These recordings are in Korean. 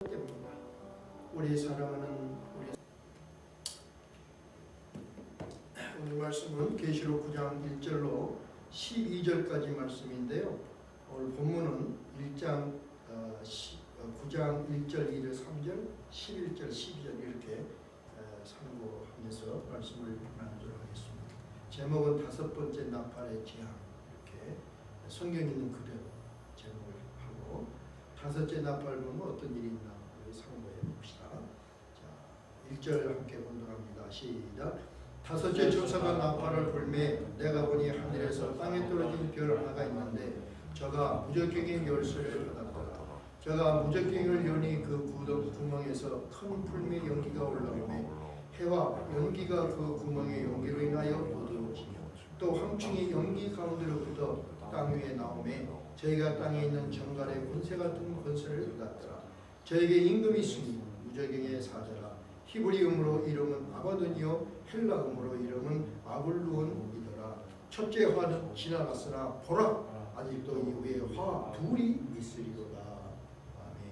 때문입니다. 우리 사랑하는 오늘 말씀은 계시록 9장 1절로 12절까지 말씀인데요. 오늘 본문은 9장 1절, 2절, 3절, 11절, 12절 이렇게 참고하면서 말씀을 나누도록 하겠습니다. 제목은 다섯 번째 나팔의 재앙, 이렇게 성경에 있는 그대로 제목을 하고 다섯째 나팔 보면 어떤 일이 있나 참고해 봅시다. 자, 1절 함께 본도록 합니다. 시작. 다섯째 천사가 나팔을 불매 내가 보니 하늘에서 땅에 떨어진 별 하나가 있는데 저가 무적경의 열쇠를 받았더라. 저가 무적경을 여니 그 구멍에서 큰 풀매 연기가 올라오매 해와 연기가 그 구멍의 연기로 인하여 어두워지며 또 황충이 연기 가운데로부터 땅 위에 나오매 저희가 땅에 있는 정갈의 권세 같은 권세를 받았더라. 저에게 임금이 있으니 무적경의 사자라. 히브리음으로 이름은 아바돈이요 헬라음으로 이름은 아블루온이더라. 첫째 화는 지나갔으나 보라 아직도 이후에 화 둘이 있으리로다. 아멘.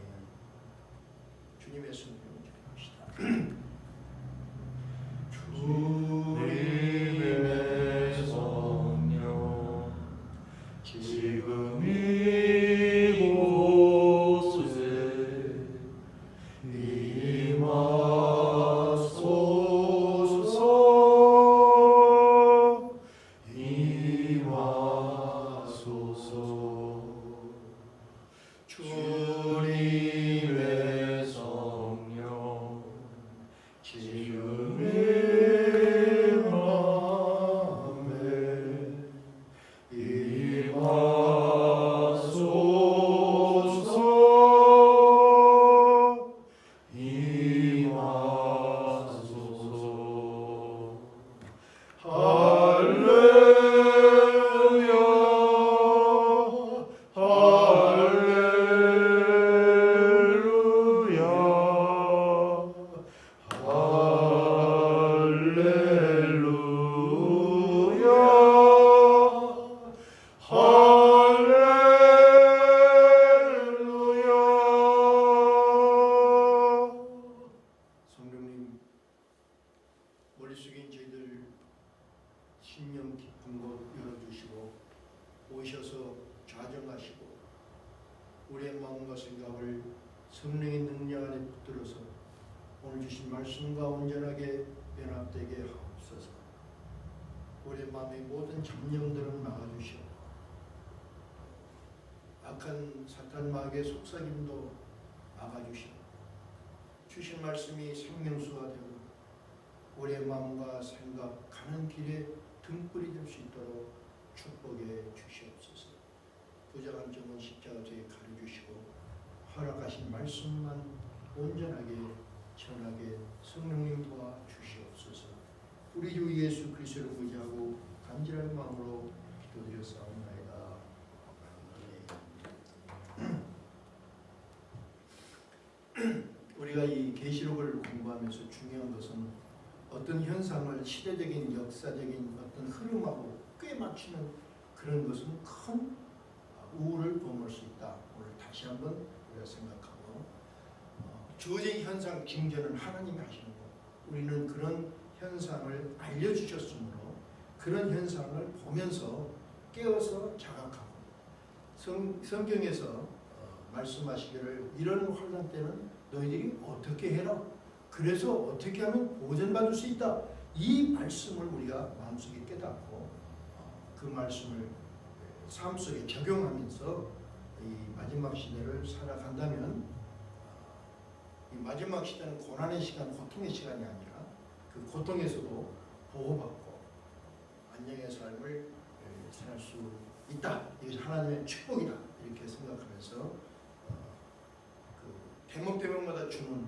주님의 성령 기도합시다. 주님의 성령 지금 이곳에 임하소서. 주님의 성령 지금 머리 숙인 저희들 심령 깊은 곳 열어주시고 오셔서 좌정하시고 우리의 마음과 생각을 성령의 능력 안에 붙들어서 오늘 주신 말씀과 온전하게 연합되게 하옵소서. 우리의 마음의 모든 잡념들은 막아주시고 악한 사탄 마귀의 속삭임도 막아주시고 주신 말씀이 생명수가 되고 우리의 마음과 생각 가는 길에 등불이 될 수 있도록 축복해 주시옵소서. 부정한 점은 십자가 뒤에 가려주시고 허락하신 말씀만 온전하게 전하게 성령님 도와 주시옵소서. 우리 주 예수 그리스도를 의지하고 간절한 마음으로 기도드렸사옵나이다. 우리가 이 계시록을 공부하면서 중요한 것은 어떤 현상을 시대적인 역사적인 어떤 흐름하고 꽤 맞추는 그런 것은 큰 우울을 도모할 수 있다. 오늘 다시 한번 우리가 생각하고 주어진 현상 징조는 하나님이 하시는 것. 우리는 그런 현상을 알려주셨으므로 그런 현상을 보면서 깨어서 자각하고 성경에서 말씀하시기를 이런 환난 때는 너희들이 어떻게 해라. 그래서 어떻게 하면 보전받을 수 있다. 이 말씀을 우리가 마음속에 깨닫고 그 말씀을 삶 속에 적용하면서 이 마지막 시대를 살아간다면 이 마지막 시대는 고난의 시간, 고통의 시간이 아니라 그 고통에서도 보호받고 안녕의 삶을 살 수 있다. 이것이 하나님의 축복이다. 이렇게 생각하면서 그 대목대목마다 주는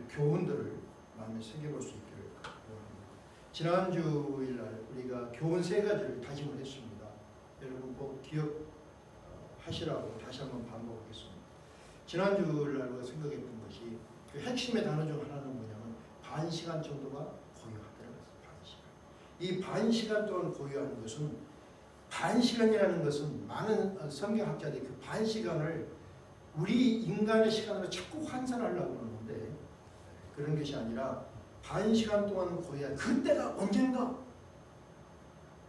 교훈들을 마음에 새겨볼 수 있기를 원합니다. 지난 주일날 우리가 교훈 세 가지를 다짐을 했습니다. 여러분 꼭 기억하시라고 다시 한번 반복하겠습니다. 지난 주일날 우리가 생각했던 것이 그 핵심의 단어 중 하나는 뭐냐면 반 시간 정도가 고요하더라고요. 반 시간. 이 반 시간 동안 고요하는 것은 반 시간이라는 것은 많은 성경학자들이 그 반 시간을 우리 인간의 시간으로 자꾸 환산하려고 그러는데 그런 것이 아니라 반 시간 동안 고해야 그때가 언젠가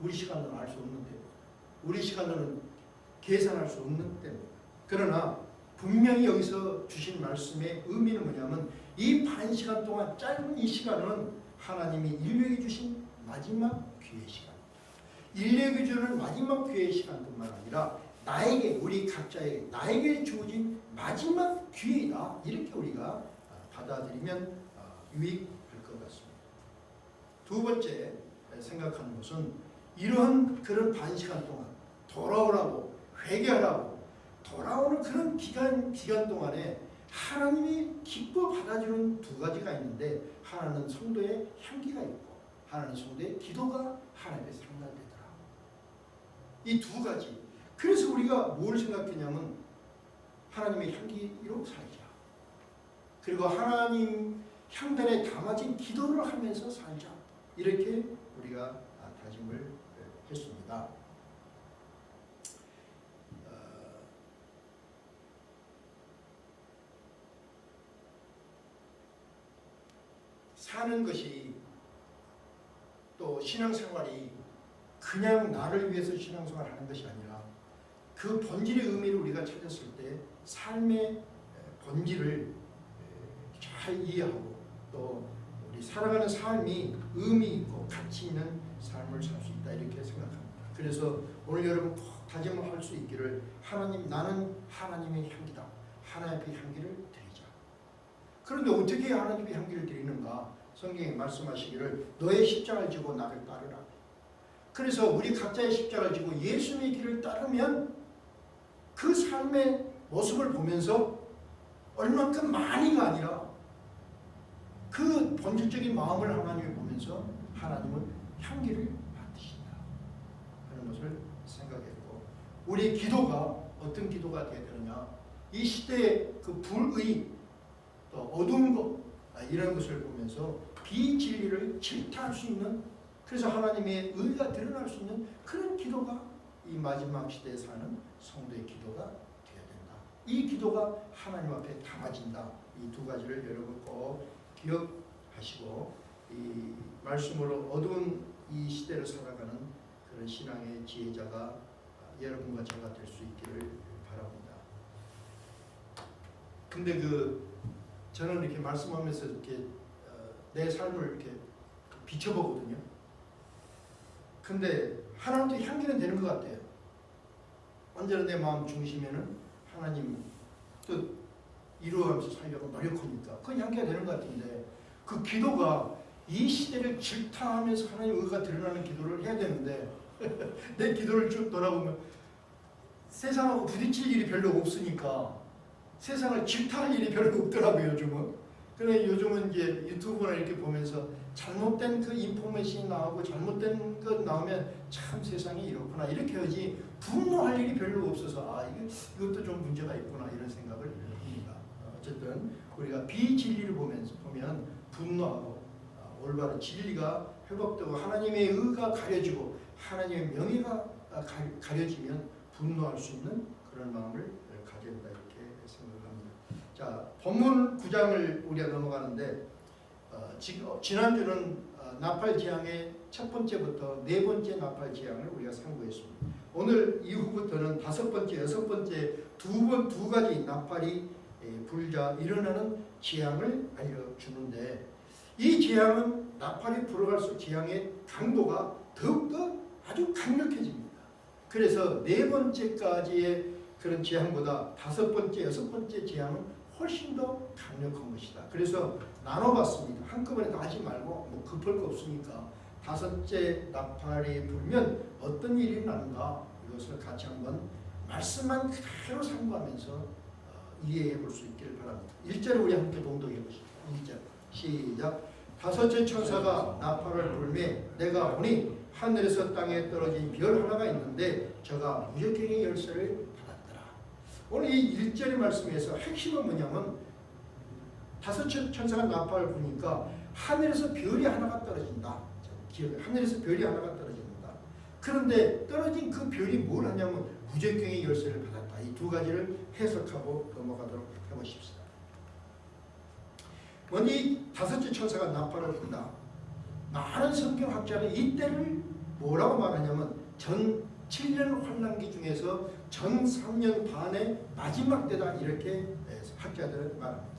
우리 시간으로는 알 수 없는 때입니다. 우리 시간으로는 계산할 수 없는 때입니다. 그러나 분명히 여기서 주신 말씀의 의미는 뭐냐면 이 반 시간 동안 짧은 이 시간은 하나님이 인류에게 주신 마지막 기회의 시간. 인류에게 주는 마지막 기회의 시간뿐만 아니라 나에게 우리 각자에게 나에게 주어진 마지막 기회이다. 이렇게 우리가 받아들이면 유익할 것 같습니다. 두 번째 생각하는 것은 이러한 그런 반 시간 동안 돌아오라고 회개하라고 돌아오는 그런 기간 동안에 하나님이 기뻐 받아주는 두 가지가 있는데 하나는 성도의 향기가 있고 하나는 성도의 기도가 하나님께 상달되더라. 이 두 가지. 그래서 우리가 뭘 생각했냐면 하나님의 향기로 살자. 그리고 하나님 향단에 담아진 기도를 하면서 살자. 이렇게 우리가 다짐을 했습니다. 사는 것이 또 신앙생활이 그냥 나를 위해서 신앙생활을 하는 것이 아니라 그 본질의 의미를 우리가 찾았을 때 삶의 본질을 잘 이해하고 또 우리 살아가는 삶이 의미 있고 가치 있는 삶을 살 수 있다 이렇게 생각합니다. 그래서 오늘 여러분 꼭 다짐을 할 수 있기를 하나님 나는 하나님의 향기다. 하나님의 향기를 드리자. 그런데 어떻게 하나님의 향기를 드리는가? 성경에 말씀하시기를 너의 십자가를 지고 나를 따르라. 그래서 우리 각자의 십자가를 지고 예수님의 길을 따르면 그 삶의 모습을 보면서 얼만큼 많이가 아니라 그 본질적인 마음을 하나님이 보면서 하나님은 향기를 맡으신다 하는 것을 생각했고 우리 기도가 어떤 기도가 되어야 되느냐 이 시대의 그 불의 또 어두운 것 이런 것을 보면서 비진리를 질타할 수 있는 그래서 하나님의 의가 드러날 수 있는 그런 기도가 이 마지막 시대에 사는 성도의 기도가 되어야 된다. 이 기도가 하나님 앞에 담아진다. 이 두 가지를 여러분 꼭 기억하시고 이 말씀으로 어두운 이 시대를 살아가는 그런 신앙의 지혜자가 여러분과 제가 될 수 있기를 바랍니다. 근데 저는 이렇게 말씀하면서 이렇게 내 삶을 이렇게 비춰보거든요. 근데 하나님께 향기는 되는 것 같아요. 언제나 내 마음 중심에는 하나님 뜻 이루어가면서 살려고 노력하니까 그 향기가 되는 것 같은데 그 기도가 이 시대를 질타하면서 하나님의 의가 드러나는 기도를 해야 되는데 내 기도를 쭉 돌아보면 세상하고 부딪힐 일이 별로 없으니까 세상을 질타할 일이 별로 없더라고요, 요즘은. 그래 요즘은 이제 유튜브나 이렇게 보면서 잘못된 그 인포메이션이 나오고 잘못된 것 나오면 참 세상이 이렇구나 이렇게 하지 분노할 일이 별로 없어서 이것도 좀 문제가 있구나 이런 생각을 합니다. 어쨌든 우리가 비진리를 보면 분노하고 올바른 진리가 회복되고 하나님의 의가 가려지고 하나님의 명예가 가려지면 분노할 수 있는 그런 마음을 가져야 된다 이렇게 생각합니다. 자, 본문 9장을 우리가 넘어가는데 지난주는 나팔 재앙의 첫 번째부터 네 번째 나팔 재앙을 우리가 상고했습니다. 오늘 이후부터는 다섯 번째, 여섯 번째 두 가지 나팔이 불자 일어나는 재앙을 알려주는데 이 재앙은 나팔이 불어갈수록 재앙의 강도가 더욱더 아주 강력해집니다. 그래서 네 번째까지의 그런 재앙보다 다섯 번째, 여섯 번째 재앙은 훨씬 더 강력한 것이다. 그래서 나눠봤습니다. 한꺼번에 다 하지 말고 뭐 급할 거 없으니까 다섯째 나팔이 불면 어떤 일이 나는가 이것을 같이 한번 말씀만 그대로 상고하면서 이해해 볼 수 있기를 바랍니다. 1절을 우리 함께 봉독해 보시죠. 1절 시작. 다섯째 천사가 나팔을 불매 내가 보니 하늘에서 땅에 떨어진 별 하나가 있는데 저가 무적행의 열쇠를 받았더라. 오늘 이 1절의 말씀에서 핵심은 뭐냐면 다섯째 천사가 나팔을 부니까 하늘에서 별이 하나가 떨어진다. 하늘에서 별이 하나가 떨어진다. 그런데 떨어진 그 별이 뭘 하냐면 무적행의 열쇠를 받았다. 이 두 가지를 해석하고 넘어가도록 해보십시다. 먼저 이 다섯째 천사가 나팔을 분다. 많은 성경학자는 이때를 뭐라고 말하냐면 전 7년 환란기 중에서 전 3년 반의 마지막 때다 이렇게 학자들은 말합니다.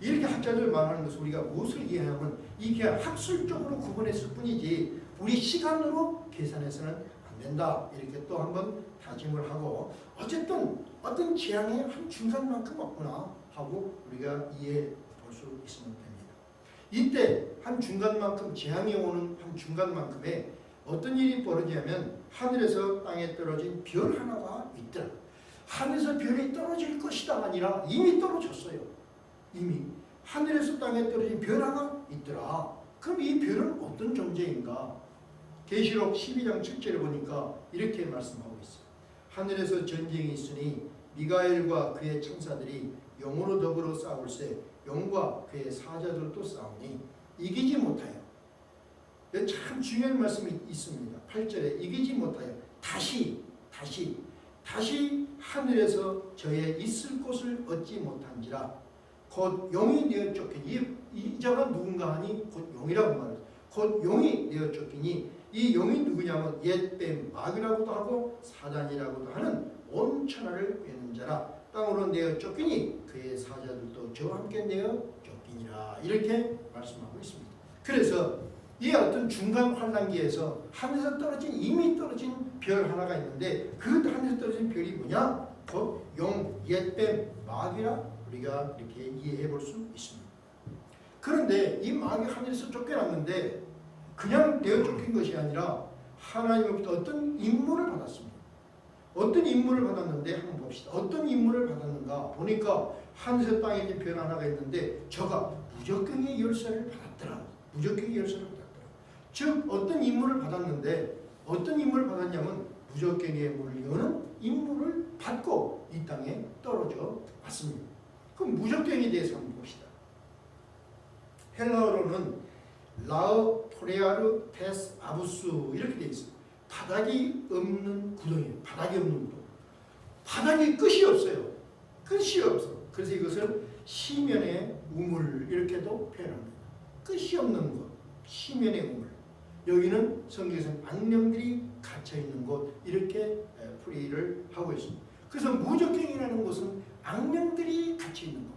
이렇게 학자들 말하는 것은 우리가 무엇을 이해하면 이게 학술적으로 구분했을 뿐이지 우리 시간으로 계산해서는 안 된다 이렇게 또 한번 다짐을 하고 어쨌든 어떤 재앙의 한 중간만큼 없구나 하고 우리가 이해해 볼 수 있으면 됩니다. 이때 한 중간만큼 재앙이 오는 한 중간만큼에 어떤 일이 벌어지냐면 하늘에서 땅에 떨어진 별 하나가 있더라. 하늘에서 별이 떨어질 것이다 아니라 이미 떨어졌어요. 이미 하늘에서 땅에 떨어진 별 하나 있더라. 그럼 이 별은 어떤 존재인가? 계시록 12장 7절에 보니까 이렇게 말씀하고 있어요. 하늘에서 전쟁이 있으니 미가엘과 그의 천사들이 영으로 더불어 싸울세 영과 그의 사자들도 싸우니 이기지 못하여. 참 중요한 말씀이 있습니다. 8절에 이기지 못하여 다시 하늘에서 저의 있을 곳을 얻지 못한지라 곧 용이 되어 쫓기니 이 자가 누군가 하니 곧 용이라고 말해요. 곧 용이 되어 쫓기니 이 용이 누구냐면 옛뱀 마귀라고도 하고 사단이라고도 하는 온 천하를 꿰는 자라 땅으로 내어 쫓기니 그의 사자들도 저와 함께 내어 쫓기니라 이렇게 말씀하고 있습니다. 그래서 이 어떤 중간 환란기에서 하늘에서 떨어진 이미 떨어진 별 하나가 있는데 그 하늘에서 떨어진 별이 뭐냐? 곧 용, 옛뱀, 마귀라 우리가 이렇게 이해해 볼 수 있습니다. 그런데 이 마귀 하늘에서 쫓겨났는데 그냥 내어 쫓긴 것이 아니라 하나님으로부터 어떤 임무를 받았습니다. 어떤 임무를 받았는데 한번 봅시다. 어떤 임무를 받았는가 보니까 하늘에서 땅에 있는 별 하나가 있는데 저가 무적경의 열쇠를 받았더라. 무적경의 열쇠를 받았더라. 즉 어떤 임무를 받았는데 어떤 임무를 받았냐면 무적경의 문을 여는 임무를 받고 이 땅에 떨어져 왔습니다. 그럼 무적경에 대해서 한번 봅시다. 헬라어로는 라우토레아르 테스 아부스 이렇게 되어 있습니다. 바닥이 없는 구덩이에요. 바닥이 없는 구덩이. 바닥에 끝이 없어요. 끝이 없어. 그래서 이것을 시면의 우물 이렇게도 표현합니다. 끝이 없는 곳, 시면의 우물. 여기는 성경에서는 악령들이 갇혀있는 곳 이렇게 풀이를 하고 있습니다. 그래서 무적경이라는 것은 악령들이 갇혀있는 것.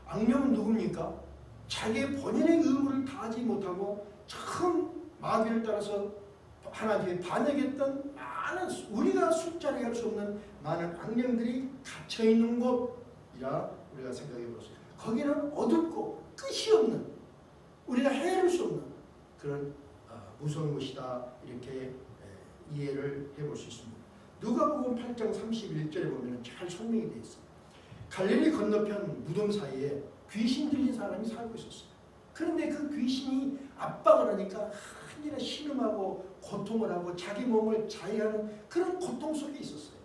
악령은 누굽니까? 자기의 본연의 의무를 다하지 못하고 참 마귀를 따라서 하나님의 반역했던 많은 우리가 숫자를 할 수 없는 많은 악령들이 갇혀있는 곳이라 우리가 생각해 보세요. 거기는 어둡고 끝이 없는 우리가 헤아릴 수 없는 그런 무서운 곳이다 이렇게 이해를 해볼 수 있습니다. 누가복음 8장 31절에 보면 잘 설명이 되어 있어요. 갈릴리 건너편 무덤 사이에 귀신 들린 사람이 살고 있었어요. 그런데 그 귀신이 압박을 하니까 한일에 신음하고 고통을 하고 자기 몸을 자해하는 그런 고통 속에 있었어요.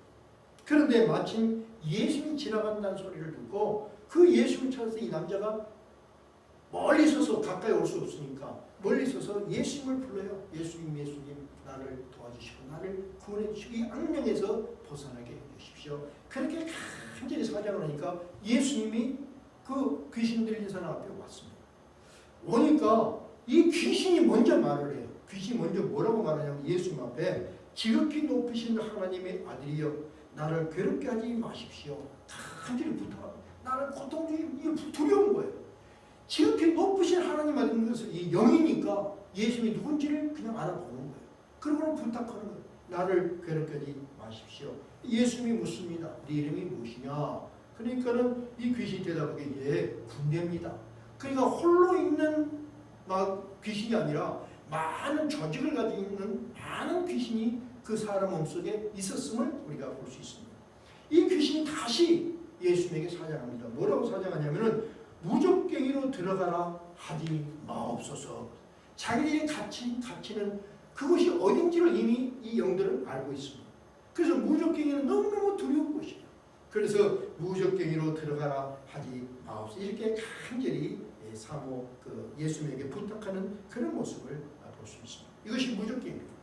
그런데 마침 예수님이 지나간다는 소리를 듣고 그 예수님을 찾아서 이 남자가 멀리 서서 가까이 올 수 없으니까 멀리 서서 예수님을 불러요. 예수님 나를 도와주시고 나를 구원해 주시고 이 악령에서 벗어나게 해주십시오. 그렇게 간절히 사정을 하니까 예수님이 그 귀신 들린 사람 앞에 왔습니다. 오니까 이 귀신이 먼저 말을 해요. 귀신이 먼저 뭐라고 말하냐면 예수님 앞에 지극히 높으신 하나님의 아들이여 나를 괴롭게 하지 마십시오. 간절히 부탁합니다. 나를 고통 중에 두려운 거예요. 지극히 높으신 하나님 아들인 것을 이 영이니까 예수님이 누군지를 그냥 알아보는 거예요. 그러고는 부탁하는 거예요. 나를 괴롭게 하지 마십시오. 예수님이 묻습니다. 네 이름이 무엇이냐? 그러니까는 이 귀신이 대답하기에 예, 군대입니다. 그러니까 홀로 있는 귀신이 아니라 많은 조직을 가지고 있는 많은 귀신이 그 사람 몸속에 있었음을 우리가 볼 수 있습니다. 이 귀신이 다시 예수님에게 사장합니다. 뭐라고 사장하냐면은 무적갱이로 들어가라 하지 마옵소서. 자기들이 갇히는 그것이 어딘지를 이미 이 영들은 알고 있습니다. 그래서 무적갱이는 너무너무 두려운 것이에요. 그래서 무적갱이로 들어가라 하지 마옵소서. 이렇게 간절히 예수님에게 부탁하는 그런 모습을 볼 수 있습니다. 이것이 무적갱이입니다.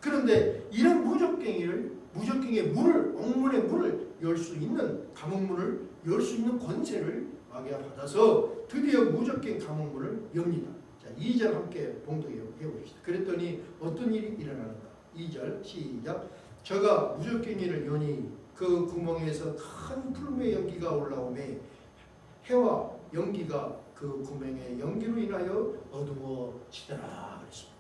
그런데 이런 무적갱이의 문을, 옥문의 문을 열 수 있는, 감옥문을 열 수 있는 권세를 마귀가 받아서 드디어 무적갱 감옥문을 엽니다. 자, 2절 함께 봉독해 봅시다. 그랬더니 어떤 일이 일어나는가? 2절 시작. 저가 무적갱이를 여니 그 구멍에서 큰 풀무의 연기가 올라오매 해와 연기가 그 구멍의 연기로 인하여 어두워지더라 그랬습니다.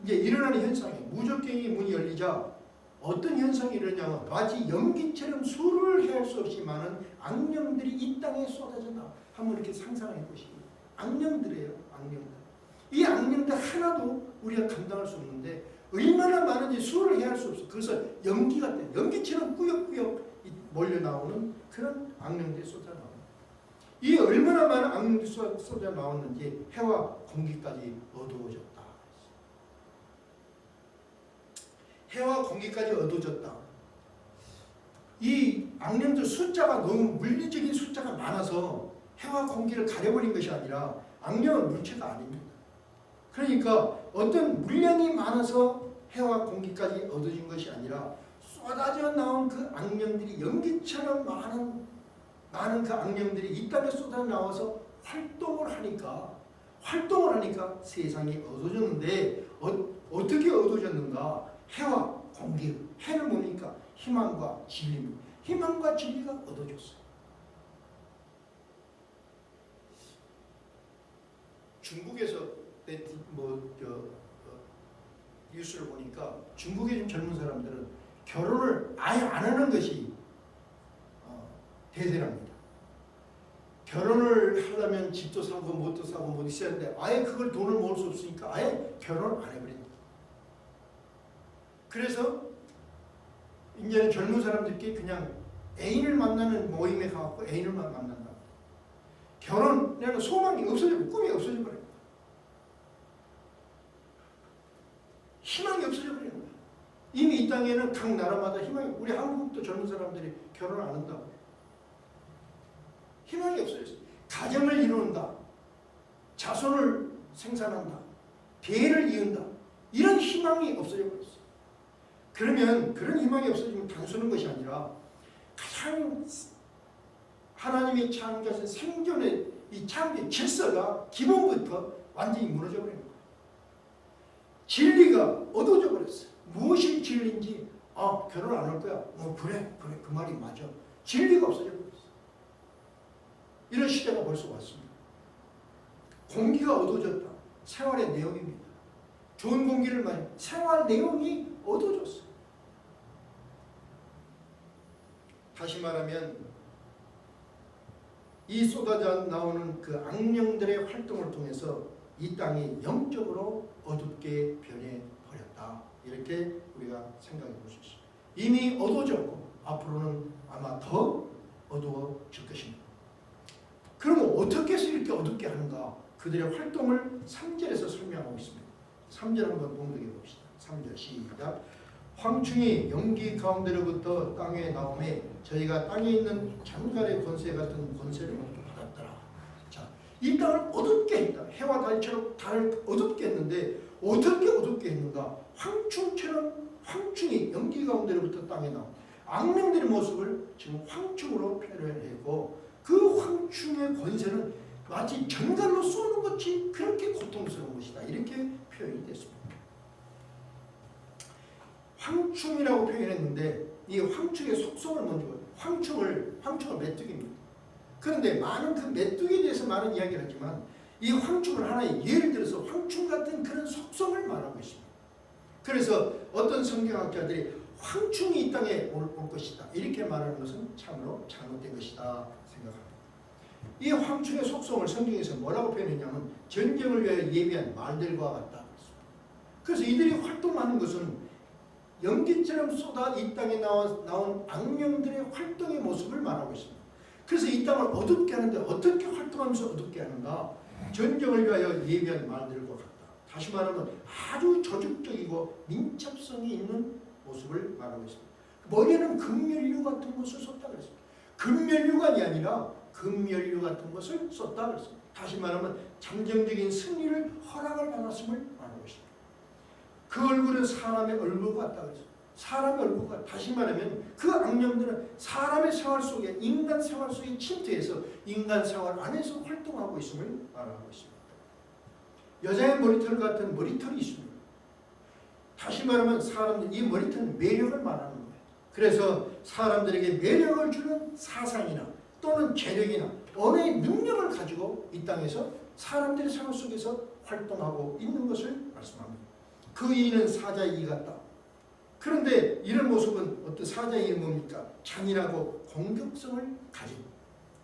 이제 일어나는 현상이, 무적갱이 문이 열리자 어떤 현상이 일어나냐면 마치 연기처럼 수를 헤아릴 수 없이 많은 악령들이 이 땅에 쏟아진다. 한번 이렇게 상상해 보시고, 악령들이에요. 악령들. 이 악령들 하나도 우리가 감당할 수 없는데 얼마나 많은지 수를 헤아릴 수 없어. 그래서 연기 같은, 연기처럼 꾸역꾸역 몰려 나오는 그런 악령들이 쏟아 나옵니다. 이 얼마나 많은 악령들이 쏟아 나왔는지 해와 공기까지 어두워졌다. 해와 공기까지 어두워졌다. 이 악령들 숫자가 너무 물리적인 숫자가 많아서 해와 공기를 가려버린 것이 아니라 악령은 물체가 아닙니다. 그러니까 어떤 물량이 많아서 해와 공기까지 어두워진 것이 아니라 쏟아져 나온 그 악령들이 연기처럼 많은 그 악령들이 이 땅에 쏟아 나와서 활동을 하니까 세상이 어두워졌는데 어떻게 어두워졌는가? 해와 공기, 해는 뭡니까? 희망과 진리입니다. 희망과 진리가 어두워졌어요. 중국에서 뉴스를 보니까 중국의 좀 젊은 사람들은 결혼을 아예 안 하는 것이 대세랍니다. 결혼을 하려면 집도 사고 뭣도 사고 뭐 있어야 하는데 아예 그걸 돈을 모을 수 없으니까 아예 결혼을 안 해버린다. 그래서 이제는 젊은 사람들끼리 그냥 애인을 만나는 모임에 가서 애인을만 만난다. 결혼이라는 소망이 없어지고 꿈이 없어져 버려요. 희망이 없어져 버리는 거야. 이미 이 땅에는 각 나라마다 희망이, 우리 한국도 젊은 사람들이 결혼을 안 한다고. 희망이 없어졌어요. 가정을 이룬다. 자손을 생산한다. 대를 이은다. 이런 희망이 없어져 버렸어요. 그러면 그런 희망이 없어지면 단순한 것이 아니라 가장 하나님이 창조하신 생존의 이 창조의 질서가 기본부터 완전히 무너져 버린 거예요. 진리가 어두워져 버렸어요. 무엇이 진리인지 결혼 안 할 거야. 그래 그 말이 맞아. 진리가 없어져 버렸어요. 이런 시대가 벌써 왔습니다. 공기가 어두워졌다. 생활의 내용입니다. 좋은 공기를 마시 생활 내용이 어두워졌어요. 다시 말하면 이 쏟아져 나오는 그 악령들의 활동을 통해서 이 땅이 영적으로 어둡게 변해버렸다. 이렇게 우리가 생각해 볼 수 있습니다. 이미 어두워졌고 앞으로는 아마 더 어두워질 것입니다. 그러면 어떻게 해서 이렇게 어둡게 하는가? 그들의 활동을 3절에서 설명하고 있습니다. 3절 한번 봉독해 봅시다. 3절 시작. 황충이 연기 가운데로부터 땅에 나오매 저희가 땅에 있는 장갈의 권세 같은 권세를 받았더라. 자, 이 땅을 어둡게 했다. 해와 달처럼 달을 어둡게 했는데 어떻게 어둡게 했는가? 황충처럼 황충이 연기 가운데로부터 땅에 나온 악령들의 모습을 지금 황충으로 표현했고 그 황충의 권세는 마치 전갈로 쏘는 것이 그렇게 고통스러운 것이다. 이렇게 표현이 됐습니다. 황충이라고 표현했는데 이 황충의 속성을 먼저 봐요. 황충을 메뚜기입니다. 그런데 많은 그 메뚜기에 대해서 많은 이야기를 하지만 이 황충을 하나의 예를 들어서 황충 같은 그런 속성을 말하고 있습니다. 그래서 어떤 성경학자들이 황충이 이 땅에 올 것이다. 이렇게 말하는 것은 참으로 잘못된 것이다 생각합니다. 이 황충의 속성을 성경에서 뭐라고 표현했냐면 전쟁을 위하여 예비한 말들과 같다. 그래서 이들이 활동하는 것은 연기처럼 쏟아 이 땅에 나온 악령들의 활동의 모습을 말하고 있습니다. 그래서 이 땅을 어둡게 하는데 어떻게 활동하면서 어둡게 하는가? 전쟁을 위하여 예비한 말들과 같다. 다시 말하면 아주 조직적이고 민첩성이 있는 모습을 말하고 있습니다. 머리에는 금면류 같은 것을 썼다 그랬습니다. 금면류관이 아니라 금면류 같은 것을 썼다 그랬습니다. 다시 말하면 잠정적인 승리를 허락을 받았음을 말하고 있습니다. 그 얼굴은 사람의 얼굴 같다 그랬어요. 사람의 얼굴 같다. 다시 말하면 그 악령들은 사람의 생활 속에, 인간 생활 속에 침투해서 인간 생활 안에서 활동하고 있음을 말하고 있습니다. 여자의 머리털 같은 머리털이 있습니다. 다시 말하면 사람들, 이 머리털은 매력을 말하는 거예요. 그래서 사람들에게 매력을 주는 사상이나 또는 재력이나 언어의 능력을 가지고 이 땅에서 사람들의 생활 속에서 활동하고 있는 것을 말씀합니다. 그 이는 사자의 이 같다. 그런데 이런 모습은 어떤 사자의 이는 뭡니까? 잔인하고 공격성을 가진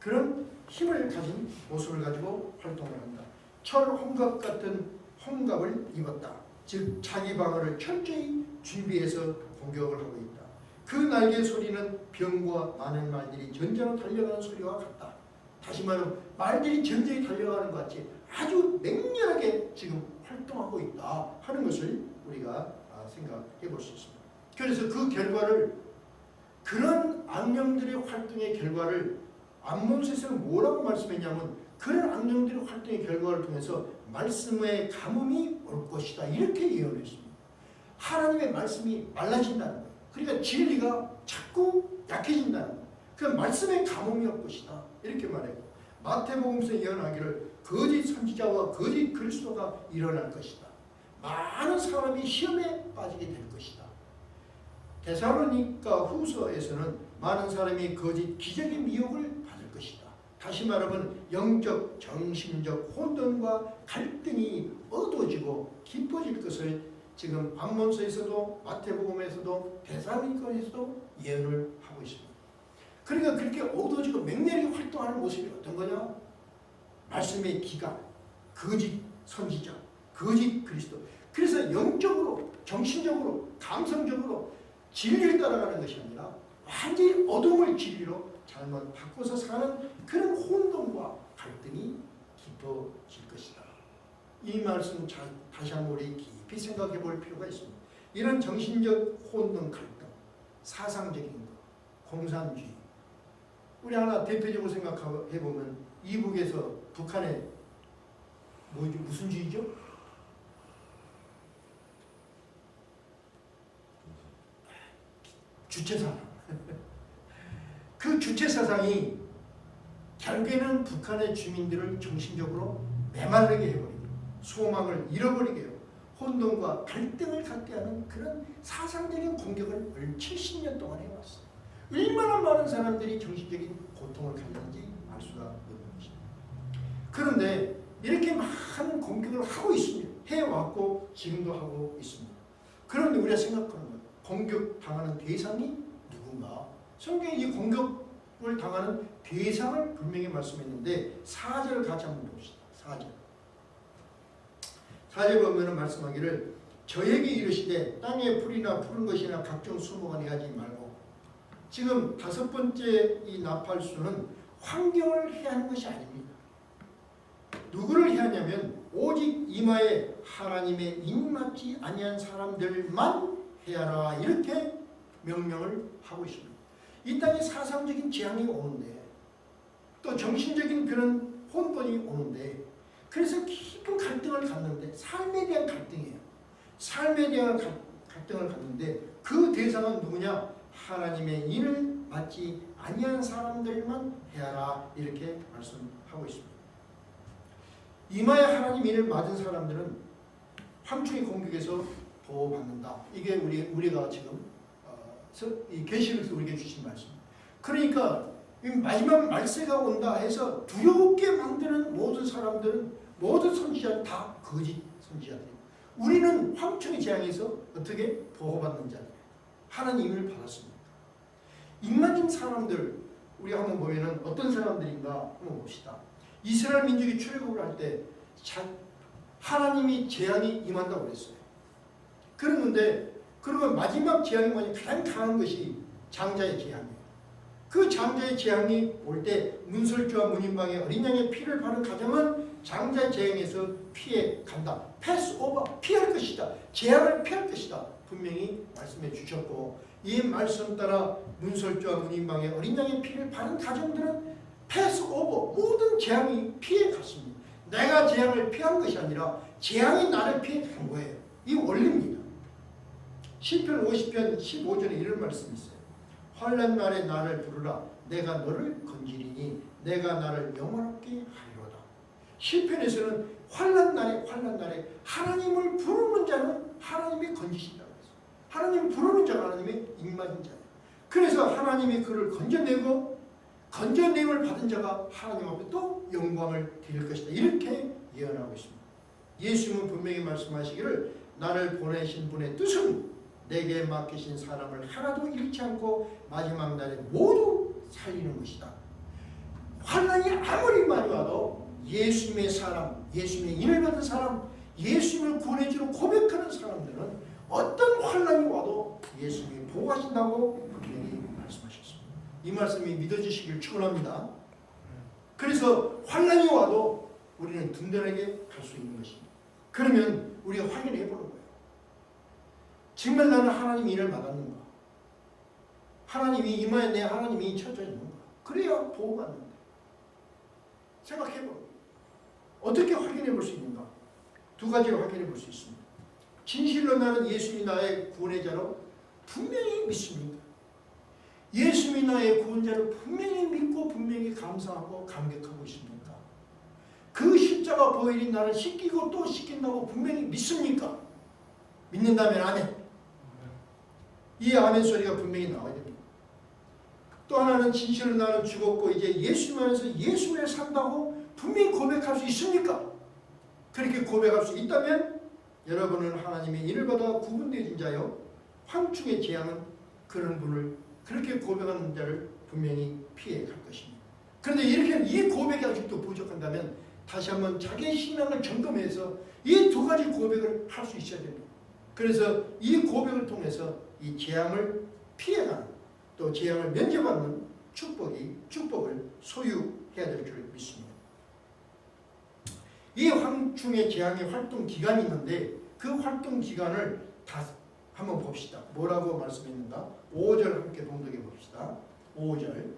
그런 힘을 가진 모습을 가지고 활동을 한다. 철홍갑 같은 홍갑을 입었다. 즉 자기 방어를 철저히 준비해서 공격을 하고 있다. 그 날개 소리는 병과 많은 말들이 전쟁으로 달려가는 소리와 같다. 다시 말하면 말들이 전쟁에 달려가는 것 같이 아주 맹렬하게 지금 활동하고 있다 하는 것을 우리가 생각해 볼 수 있습니다. 그래서 그 결과를, 그런 악령들의 활동의 결과를 암몬서에서는 뭐라고 말씀했냐면, 그런 악령들의 활동의 결과를 통해서 말씀의 가뭄이 올 것이다 이렇게 예언했습니다. 하나님의 말씀이 말라진다는 거예요. 그러니까 진리가 자꾸 약해진다는 거예요. 그 말씀의 가뭄이 올 것이다 이렇게 말해요. 마태복음서 예언하기를 거짓 선지자와 거짓 그리스도가 일어날 것이다. 많은 사람이 시험에 빠지게 될 것이다. 데살로니가 후서에서는 많은 사람이 거짓 기적의 미혹을 받을 것이다. 다시 말하면 영적, 정신적 혼돈과 갈등이 어두워지고 깊어질 것을 지금 암몬서에서도 마태복음에서도 데살로니가에서도 예언을 하고 있습니다. 그러니까 그렇게 어두워지고 맹렬히 활동하는 모습이 어떤 거냐? 말씀의 기간, 거짓 선지자, 거짓 그리스도. 그래서 영적으로, 정신적으로, 감성적으로 진리를 따라가는 것이 아니라 완전히 어둠을 진리로 잘못 바꿔서 사는 그런 혼돈과 갈등이 깊어질 것이다. 이 말씀 다시 한번 우리 깊이 생각해 볼 필요가 있습니다. 이런 정신적 혼돈, 갈등, 사상적인 것, 공산주의. 우리 하나 대표적으로 생각해 보면 이북에서 북한의 무슨 주의죠? 주체사상. 그 주체사상이 결국에는 북한의 주민들을 정신적으로 메마르게 해버리고 소망을 잃어버리게 해요. 혼돈과 갈등을 갖게 하는 그런 사상적인 공격을 70년 동안 해왔어요. 얼마나 많은 사람들이 정신적인 고통을 갖는지 알 수가 없는 것입니다. 그런데 이렇게 많은 공격을 하고 있습니다. 해왔고 지금도 하고 있습니다. 그런데 우리가 생각하는 거예요. 공격당하는 대상이 누군가? 성경이 이 공격을 당하는 대상을 분명히 말씀했는데 4절을 같이 한번 봅시다. 4절 보면 말씀하기를 저에게 이르시되 땅에 풀이나 푸른 것이나 각종 수목은 해하지 말고. 지금 5번째 이 나팔수는 환경을 해하는 것이 아닙니다. 누구를 해하냐면 오직 이마에 하나님의 입맞지 아니한 사람들만 해하라 이렇게 명령을 하고 있습니다. 이 땅에 사상적인 재앙이 오는데 또 정신적인 그런 혼돈이 오는데 그래서 깊은 갈등을 갖는데 삶에 대한 갈등이에요. 삶에 대한 갈등을 갖는데 그 대상은 누구냐? 하나님의 일을 맞지 아니한 사람들만 해하라 이렇게 말씀하고 있습니다. 이마에 하나님 일을 맞은 사람들은 황충의 공격에서 보호받는다. 이게 우리가 지금 이 계시록에서 우리에게 주신 말씀입니다. 그러니까 마지막 말세가 온다 해서 두렵게 만드는 모든 사람들은 모든 선지자는 다 거짓 선지자들입니다. 우리는 황충의 재앙에서 어떻게 보호받는 자들이에요. 하나님을 받았습니다. 입맞은 사람들 우리 한번 보면은 어떤 사람들인가 한번 봅시다. 이스라엘 민족이 출애굽을 할 때 하나님이 재앙이 임한다고 그랬어요. 그러는데 그러면 마지막 재앙이 뭐냐? 가장 강한 것이 장자의 재앙이에요. 그 장자의 재앙이 올 때 문설주와 문인방의 어린 양의 피를 바른 가정은 장자의 재앙에서 피해 간다. 패스 오버, 피할 것이다. 재앙을 피할 것이다. 분명히 말씀해 주셨고 이 말씀 따라 문설주와 문인방의 어린 양의 피를 바른 가정들은 패스 오버, 모든 재앙이 피해 갔습니다. 내가 재앙을 피한 것이 아니라 재앙이 나를 피해 간 거예요. 이 원리입니다. 시편 50편 15절에 이런 말씀이 있어요. 환난 날에 나를 부르라. 내가 너를 건지리니 내가 나를 영원롭게 하리로다. 시편에서는 환난 날에 하나님을 부르는 자는 하나님이 건지신다고 했어요. 하나님을 부르는 자가 하나님의 임마인 자예요. 그래서 하나님이 그를 건져내고 건져냄을 받은 자가 하나님 앞에 또 영광을 드릴 것이다. 이렇게 예언하고 있습니다. 예수님은 분명히 말씀하시기를 나를 보내신 분의 뜻은 내게 맡기신 사람을 하나도 잃지 않고 마지막 날에 모두 살리는 것이다. 환난이 아무리 많이 와도 예수님의 사람, 예수님의 인을 받은 사람, 예수님을 구원해주로 고백하는 사람들은 어떤 환난이 와도 예수님이 보호하신다고 분명히 말씀하셨습니다. 이 말씀이 믿어지시길 축원합니다. 그래서 환난이 와도 우리는 든든하게 갈 수 있는 것입니다. 그러면 우리가 확인해 보는 거예요. 정말 나는 하나님의 인을 받았는가? 하나님이 이마에 내 하나님이 쳐져 있는가? 그래야 보호받는다. 생각해 보는 거예요. 어떻게 확인해 볼 수 있는가? 두 가지로 확인해 볼 수 있습니다. 진실로 나는 예수님이 나의 구원의 자로 분명히 믿습니다. 예수님이 나의 구원자를 분명히 믿고 분명히 감사하고 감격하고 있습니까? 그 십자가 보혈이 나를 씻기고 또 씻긴다고 분명히 믿습니까? 믿는다면 아멘. 이 아멘 소리가 분명히 나와야 됩니다. 또 하나는 진실로 나는 죽었고 이제 예수님 안에서 예수를 산다고 분명히 고백할 수 있습니까? 그렇게 고백할 수 있다면 여러분은 하나님의 인을 받아 구분되어진 자요 황충의 재앙은 그런 분을 그렇게 고백하는 자를 분명히 피해 갈 것입니다. 그런데 이렇게 이 고백이 아직도 부족한다면 다시 한번 자기의 신앙을 점검해서 이 두 가지 고백을 할 수 있어야 됩니다. 그래서 이 고백을 통해서 이 재앙을 피해가는 또 재앙을 면제받는 축복을 소유해야 될 줄 믿습니다. 이 황충의 재앙의 활동 기간이 있는데 그 활동 기간을 다 한번 봅시다. 뭐라고 말씀했는가? 5절 함께 봉독해 봅시다. 5절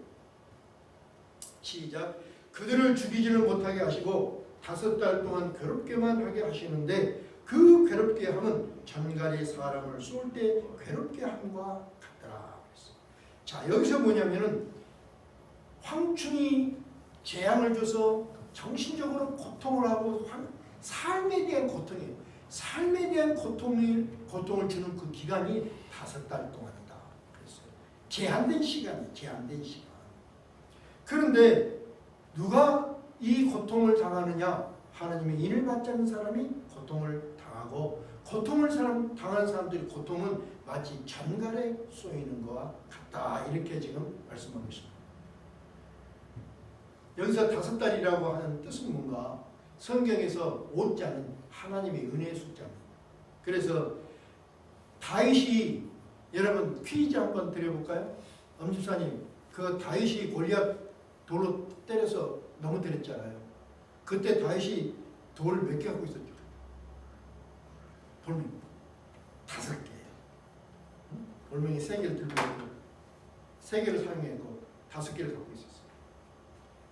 시작. 그들을 죽이지는 못하게 하시고 5달 동안 괴롭게만 하게 하시는데 그 괴롭게 함은 전갈이 사람을 쏠 때 괴롭게 함과 같더라. 자, 여기서 뭐냐면은 황충이 재앙을 줘서 정신적으로 고통을 하고 삶에 대한 고통이에요. 삶에 대한 고통을 주는 그 기간이 5달 동안이다. 그랬어요. 제한된 시간이에요. 제한된 시간. 그런데 누가 이 고통을 당하느냐? 하나님의 인을 받지 않는 사람이 고통을 당하고 고통을 당한 사람들의 고통은 마치 전갈에 쏘이는 것과 같다. 이렇게 지금 말씀하고 있습니다. 여기서 5달이라고 하는 뜻은 뭔가? 성경에서 5자는 하나님의 은혜의 숫자입니다. 그래서 다윗이 여러분 퀴즈 한번 드려볼까요? 엄집사님 그 다윗이 골리앗 돌로 때려서 넘어뜨렸잖아요. 그때 다윗이 돌을 몇 개 갖고 있었죠? 돌멩이 5개. 돌멩이 3개를 들고 있고 3개를 사용해도 5개를 갖고 있었어요.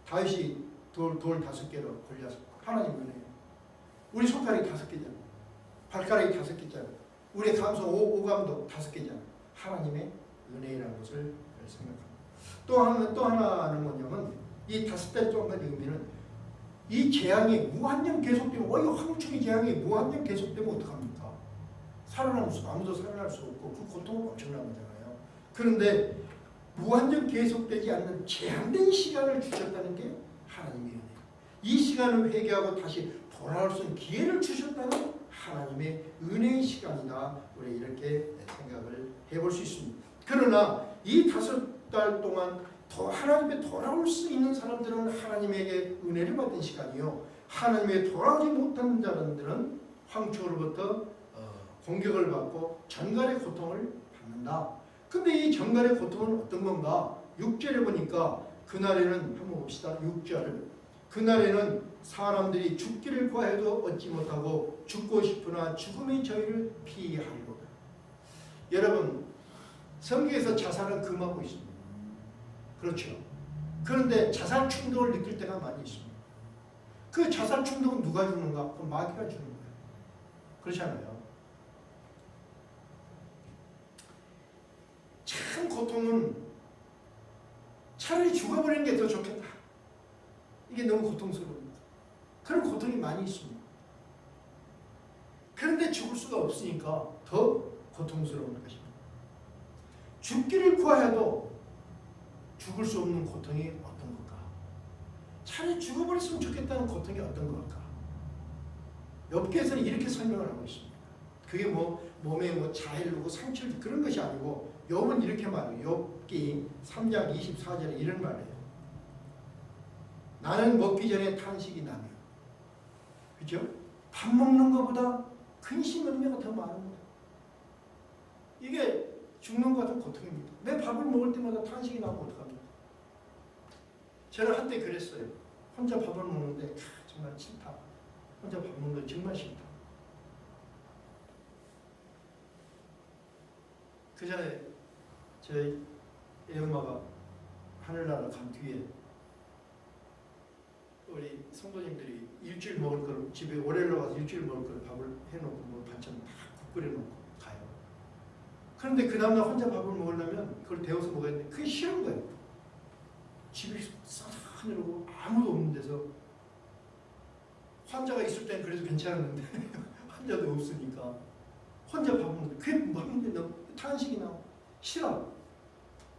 다윗이 돌 5개로 골리앗을 하나님 은혜예요. 우리 손가락이 5개잖아. 발가락이 5개잖아. 우리 감성 오감도 5개잖아. 하나님의 은혜라는 것을 생각합니다. 또 하나는 뭐냐면 이 5달 동안의 의미는 이 재앙이 무한정 계속되면 이 황충의 재앙이 무한정 계속되면 어떡합니까? 살아남을 수 아무도 살아날 수 없고 그 고통은 엄청난 거잖아요. 그런데 무한정 계속되지 않는 제한된 시간을 주셨다는 게 하나님의 은혜. 이 시간을 회개하고 다시 돌아올 수 있는 기회를 주셨다는 하나님의 은혜의 시간이다. 우리 이렇게 생각을 해볼 수 있습니다. 그러나 이 5달 동안 더 하나님께 돌아올 수 있는 사람들은 하나님에게 은혜를 받은 시간이요. 하나님께 돌아오지 못하는 자들은 황충으로부터 공격을 받고 전갈의 고통을 받는다. 근데 이 전갈의 고통은 어떤 건가? 6절에 보니까 그날에는 한번 봅시다. 6절. 그날에는 사람들이 죽기를 구하여도 얻지 못하고 죽고 싶으나 죽음이 저희를 피하리로다. 여러분 성경에서 자살을 금하고 있습니다. 그렇죠. 그런데 자살 충동을 느낄 때가 많이 있습니다. 그 자살 충동은 누가 주는가? 그 마귀가 주는 거예요. 그렇잖아요. 고통은 차라리 죽어버리는 게 더 좋겠다. 이게 너무 고통스러웁니다. 그런 고통이 많이 있습니다. 그런데 죽을 수가 없으니까 더 고통스러운 것입니다. 죽기를 구하여도 죽을 수 없는 고통이 어떤 걸까? 차라리 죽어버렸으면 좋겠다는 고통이 어떤 걸까? 욥기에서는 이렇게 설명을 하고 있습니다. 그게 몸에 자해르고 상처를 그런 것이 아니고 욥은 이렇게 말해요. 욥기 3장 24절에 이런 말이에요. 나는 먹기 전에 탄식이 나며, 그죠? 밥 먹는 것보다 근심 의미가 더 많은 거예요. 이게 죽는 것 같은 고통입니다. 내 밥을 먹을 때마다 탄식이 나면 어떡합니까? 저는 한때 그랬어요. 혼자 밥을 먹는데 정말 싫다. 혼자 밥 먹는 거 정말 싫다. 그 전에 저희 애엄마가 하늘나라 간 뒤에 우리 성도님들이 일주일 먹을 걸 집에 월요일로 가서 일주일 먹을 걸 밥을 해놓고 반찬 다 끓여놓고 가요. 그런데 그 다음날 혼자 밥을 먹으려면 그걸 데워서 먹어야 되는데 그게 싫은 거예요. 집이 싸늘하고 아무도 없는 데서 환자가 있을 때는 그래도 괜찮았는데 환자도 없으니까 혼자 밥 먹는데 그게 먹는데 너무 탄식이 나고 싫어.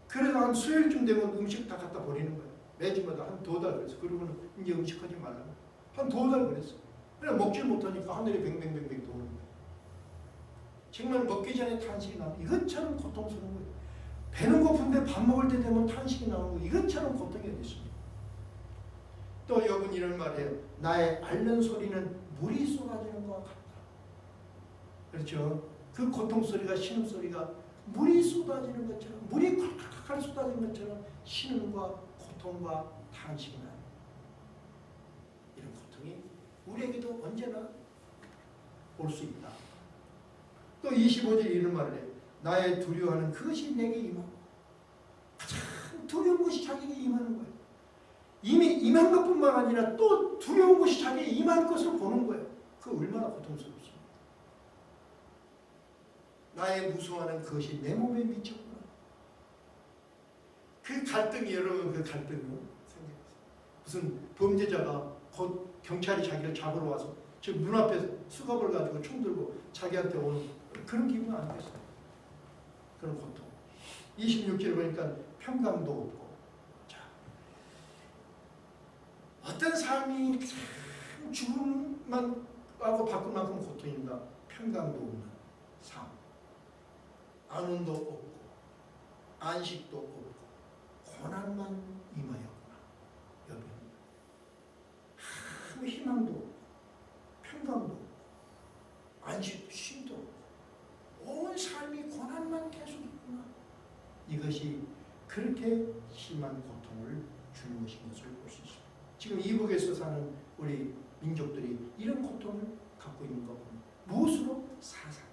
그래서 한 수요일쯤 되면 음식 다 갖다 버리는 거예요. 매주마다 한 2달 그랬어. 그러고는 이제 음식 하지 말라고. 한 2달 그랬어. 그냥 먹질 못하니까 하늘이 뱅뱅뱅뱅 도는 거예요. 정말 먹기 전에 탄식이 나고 이것처럼 고통스러운 거예요. 배는 고픈데 밥 먹을 때 되면 탄식이 나오고 이것처럼 고통이 어디 있습니까? 또 욥은 이런 말이에요. 나의 앓는 소리는 물이 쏟아지는 것 같다. 그렇죠? 그 고통 소리가 신음소리가 물이 쏟아지는 것처럼 물이 콸콸콸 쏟아지는 것처럼 신음과 고통과 탄식이 나요. 이런 고통이 우리에게도 언제나 올 수 있다. 또 25절에 이런 말을 해요. 나의 두려워하는 그것이 내게 임하고 가장 두려운 것이 자기에게 임하는 거예요. 이미 임한 것뿐만 아니라 또 두려운 것이 자기에게 임할 것을 보는 거예요. 그 얼마나 고통스럽습니까? 나의 무서워하는 그것이 내 몸에 미쳤구나. 그 갈등이 여러분 그 갈등은 생각해보세요. 무슨 범죄자가 곧 경찰이 자기를 잡으러 와서 저 문 앞에 수갑을 가지고 총 들고 자기한테 오는 그런 기분 아니겠어요? 그런 고통. 26절에 보니까 평강도 없고. 자, 어떤 삶이 죽음만 하고 바꿀 만큼 고통인가? 평강도 없는 삶. 안운도 없고 안식도 없고 고난만 임하였구나. 여러분 아무 희망도 없고 평강도 없고 안식도 쉼도 없고 온 삶이 고난만 계속 있구나. 이것이 그렇게 심한 고통을 주는 것인 것을 볼 수 있습니다. 지금 이북에서 사는 우리 민족들이 이런 고통을 갖고 있는 것 보면 무엇으로? 사상.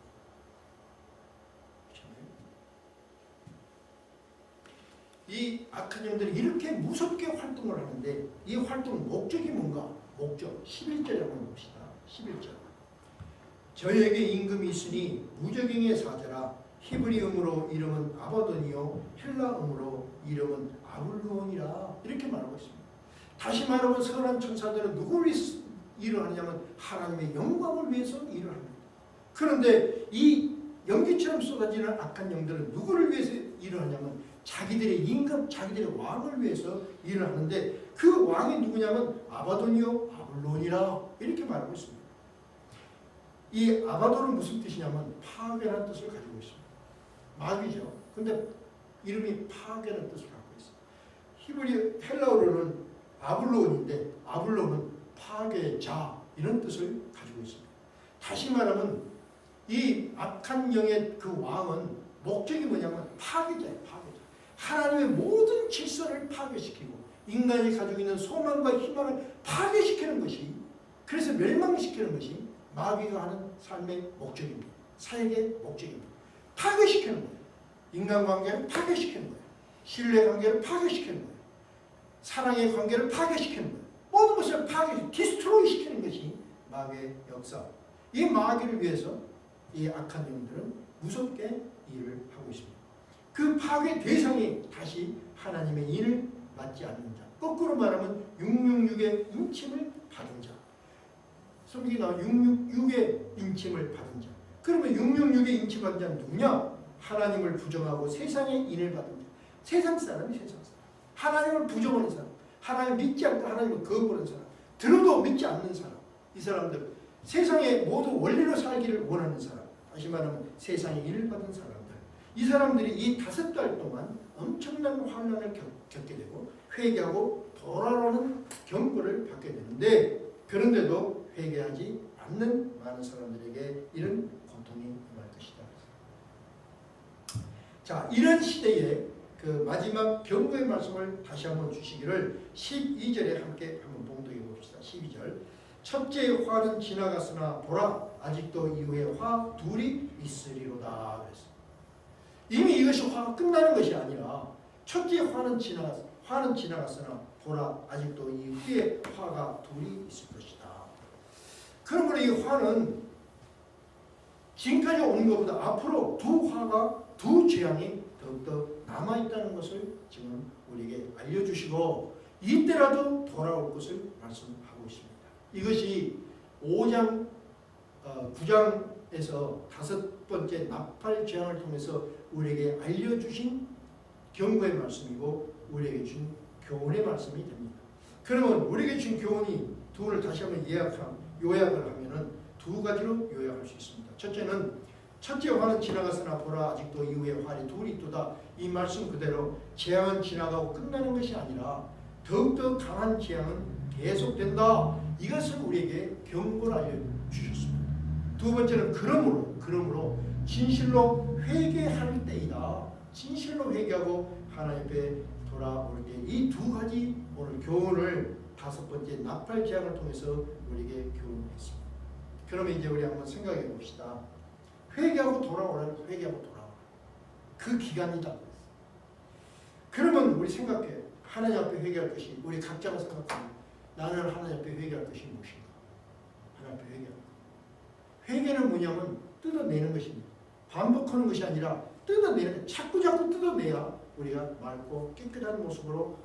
이 악한 영들이 이렇게 무섭게 활동을 하는데 이 활동 목적이 뭔가? 목적 11절에 한번 봅시다. 11절 저에게 임금이 있으니 무적행의 사자라. 히브리음으로 이름은 아바돈이요 헬라음으로 이름은 아블론이라. 이렇게 말하고 있습니다. 다시 말하면 선한 천사들은 누구를 위해서 일을 하냐면 하나님의 영광을 위해서 일을 합니다. 그런데 이 연기처럼 쏟아지는 악한 영들은 누구를 위해서 일을 하냐면 자기들의 임금, 자기들의 왕을 위해서 일을 하는데 그 왕이 누구냐면 아바돈이요 아블론이라. 이렇게 말하고 있습니다. 이 아바돈은 무슨 뜻이냐면 파괴라는 뜻을 가지고 있습니다. 마귀죠. 근데 이름이 파괴라는 뜻을 갖고 있어요. 히브리 헬라어로는 아블론인데 아블론은 파괴자 이런 뜻을 가지고 있습니다. 다시 말하면 이 악한 영의 그 왕은 목적이 뭐냐면 파괴자예요. 파괴자. 하나님의 모든 질서를 파괴시키고 인간이 가지고 있는 소망과 희망을 파괴시키는 것이, 그래서 멸망시키는 것이 마귀가 하는 삶의 목적입니다. 사역의 목적입니다. 파괴시키는 거예요. 인간관계를 파괴시키는 거예요. 신뢰관계를 파괴시키는 거예요. 사랑의 관계를 파괴시키는 거예요. 모든 것을 디스트로이 시키는 것이 마귀의 역사. 이 마귀를 위해서 이 악한 영들은 무섭게 일을 하고 있습니다. 그 파괴 대상이 다시 하나님의 인을 받지 않는 자. 거꾸로 말하면 666의 인침을 받은 자. 성경에 나와 666의 인침을 받은 자. 그러면 666의 인침 받은 자는 누구냐? 하나님을 부정하고 세상의 인을 받은 자. 세상 사람이 세상 사람. 하나님을 부정하는 사람. 하나님을 믿지 않고 하나님을 거부하는 사람. 들어도 믿지 않는 사람. 이 사람들 세상에 모두 원리로 살기를 원하는 사람. 다시 말하면 세상의 인을 받은 사람들. 이 사람들이 이 5달 동안 엄청난 환난을 겪게 되고 회개하고 돌아오는 경고를 받게 되는데, 그런데도 회개하지 않는 많은 사람들에게 이런 고통이 임할 것이다. 자, 이런 시대에 그 마지막 경고의 말씀을 다시 한번 주시기를 12절에 함께 한번 봉독해 봅시다. 12절. 첫째 화는 지나갔으나 보라 아직도 이후에 화 둘이 있으리로다. 그랬어요. 이미 이것이 화가 끝나는 것이 아니라 첫째 화는 지나갔으나 보라 아직도 이후에 화가 둘이 있을 것이다. 그러므로 이 화는 지금까지 온 것보다 앞으로 두 재앙이 더욱더 남아있다는 것을 지금 우리에게 알려주시고 이때라도 돌아올 것을 말씀하고 있습니다. 이것이 5장 9장에서 5번째 나팔 재앙을 통해서 우리에게 알려주신 경고의 말씀이고 우리에게 준 교훈의 말씀이 됩니다. 그러면 우리에게 준 교훈이 둘을 다시 한번 요약을 하면은 두 가지로 요약할 수 있습니다. 첫째는 첫째 화는 지나갔으나 보라 아직도 이후에 화이 둘이 있도다. 이 말씀 그대로 재앙은 지나가고 끝나는 것이 아니라 더욱더 강한 재앙은 계속된다. 이것을 우리에게 경고를 알려주셨습니다. 두 번째는 그러므로 진실로 회개할 때이다. 진실로 회개하고 하나님 앞에 돌아올 때 이 두 가지 오늘 교훈을 5번째 나팔 재앙을 통해서 우리에게 교훈했습니다. 그러면 이제 우리 한번 생각해 봅시다. 회개하고 돌아오라. 그 기간이다. 그러면 우리 생각해. 하나님 앞에 회개할 것이 우리 각자가 생각합니다. 나는 하나님 앞에 회개할 것이 무엇인가? 하나님 앞에 회개할 것. 회개는 뭐냐면 뜯어내는 것입니다. 반복하는 것이 아니라 뜯어내는, 자꾸 뜯어내야 우리가 맑고 깨끗한 모습으로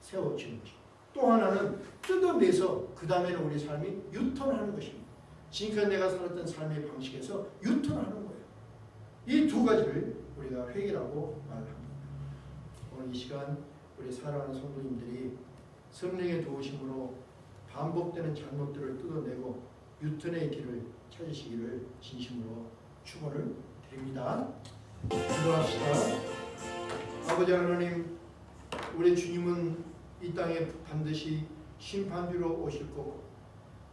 세워지는 것입니다. 또 하나는 뜯어내서 그 다음에는 우리 삶이 유턴하는 것입니다. 지금까지 내가 살았던 삶의 방식에서 유턴하는 거예요. 이 두 가지를 우리가 회개라고 말합니다. 오늘 이 시간 우리 사랑하는 성도님들이 성령의 도우심으로 반복되는 잘못들을 뜯어내고 유턴의 길을 찾으시기를 진심으로 축원을 드립니다. 기도합시다. 아버지 하나님, 우리 주님은 이 땅에 반드시 심판주로 오실 거고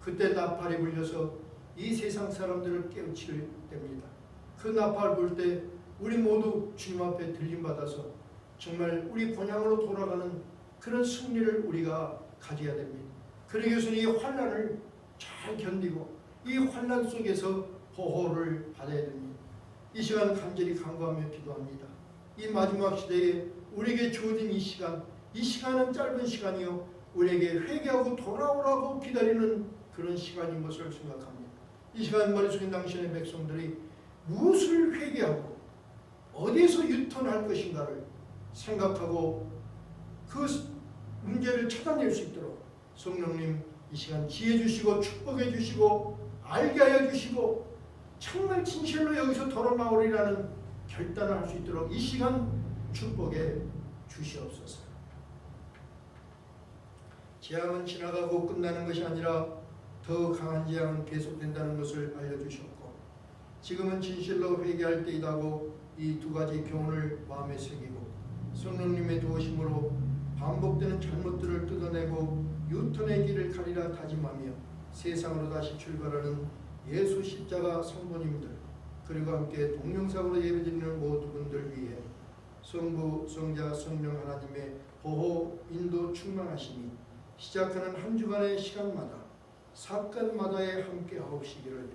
그때 나팔이 불려서 이 세상 사람들을 깨우칠 때입니다. 그 나팔 불 때 우리 모두 주님 앞에 들림받아서 정말 우리 본향으로 돌아가는 그런 승리를 우리가 가져야 됩니다. 그러기 위해서는 이 환난을 잘 견디고 이 환난 속에서 보호를 받아야 됩니다. 이 시간 간절히 간구하며 기도합니다. 이 마지막 시대에 우리에게 주어진 이 시간은 짧은 시간이요 우리에게 회개하고 돌아오라고 기다리는 그런 시간인 것을 생각합니다. 이 시간 머릿속에 당신의 백성들이 무엇을 회개하고 어디에서 유턴할 것인가를 생각하고 그 문제를 찾아낼 수 있도록 성령님 이 시간 지혜 주시고 축복해 주시고 알게 하여 주시고 정말 진실로 여기서 돌아나오리라는 결단을 할 수 있도록 이 시간 축복해 주시옵소서. 재앙은 지나가고 끝나는 것이 아니라 더 강한 재앙은 계속된다는 것을 알려주셨고 지금은 진실로 회개할 때이다고 이 두 가지 교훈을 마음에 새기고 성령님의 도우심으로 반복되는 잘못들을 뜯어내고 유턴의 길을 가리라 다짐하며 세상으로 다시 출발하는 예수 십자가 성도님들 그리고 함께 동명상으로 예배드리는 모든 분들 위해 성부, 성자, 성령 하나님의 보호, 인도 충만하시니 시작하는 한 주간의 시간마다 사건마다에 함께 하옵시기를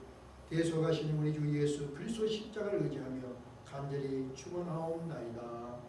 대속하신 우리 주 예수 그리스도 십자가를 의지하며 간절히 축원하옵나이다.